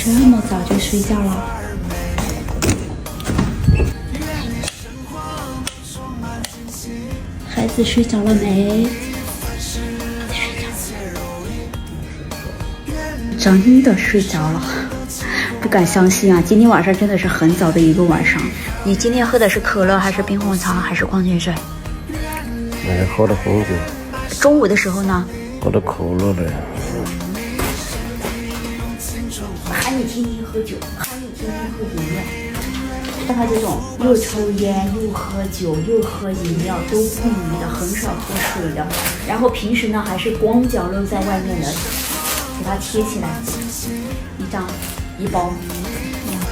这么早就睡觉了？孩子睡着了没？睡着了，真的睡着了，不敢相信啊！今天晚上真的是很早的一个晚上。你今天喝的是可乐还是冰红茶还是矿泉水？喝的红酒。中午的时候呢？喝的可乐的。喊你天天喝酒，喊你天天喝饮料。像他这种又抽烟又喝酒又喝饮料都不宜的，很少喝水的。然后平时呢还是光脚露在外面的，给它贴起来，一张、一包、2包。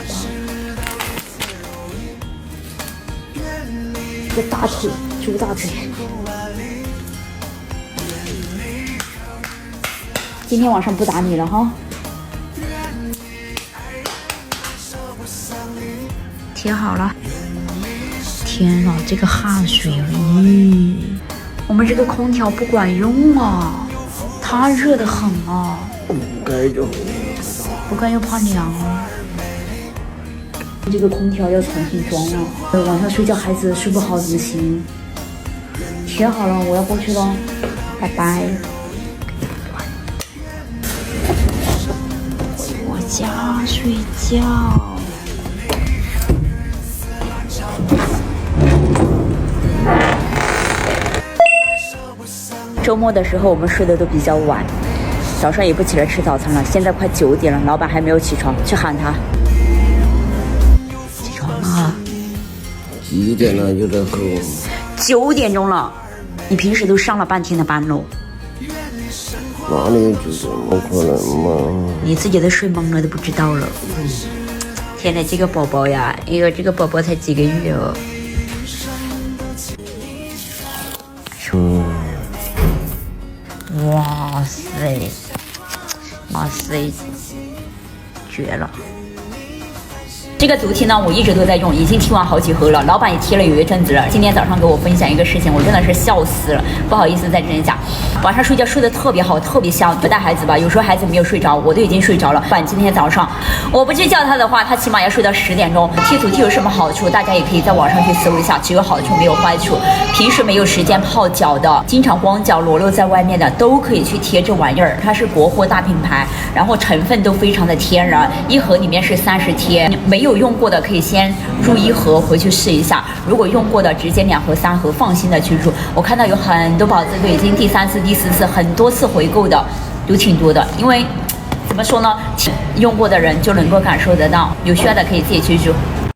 这大腿，猪大腿。今天晚上不打你了哈。贴好了。天哪，这个汗水，咦！我们这个空调不管用啊，它热得很啊。不该又怕凉啊。这个空调要重新装了。晚上睡觉孩子睡不好怎么行？贴好了，我要过去了，拜拜。回我家睡觉。周末的时候我们睡得都比较晚，早上也不起来吃早餐了。现在快9点了，老板还没有起床，去喊他起床啊！几点了就在喝？9点钟了，你平时都上了半天的班喽？哪里就是不可能嘛？你自己都睡懵了都不知道了。天哪，这个宝宝呀，哎呦，这个宝宝才几个月哦。哇塞，哇塞，绝了！这个毒贴呢，我一直都在用，已经贴完好几盒了。老板也贴了有一阵子了。今天早上给我分享一个事情，我真的是笑死了。不好意思在这里讲，晚上睡觉睡得特别好，特别香。带孩子吧，有时候孩子没有睡着，我都已经睡着了。不然今天早上我不去叫他的话，他起码要睡到10点钟。贴毒贴有什么好处？大家也可以在网上去搜一下，只有好处没有坏处。平时没有时间泡脚的，经常光脚裸露在外面的，都可以去贴这玩意儿。它是国货大品牌，然后成分都非常的天然，一盒里面是30贴，没有用过的可以先入1盒回去试一下，如果用过的直接2盒3盒放心的去入。我看到有很多宝子都已经第3次第4次很多次回购的都挺多的，因为怎么说呢，用过的人就能够感受得到，有需要的可以自己去入。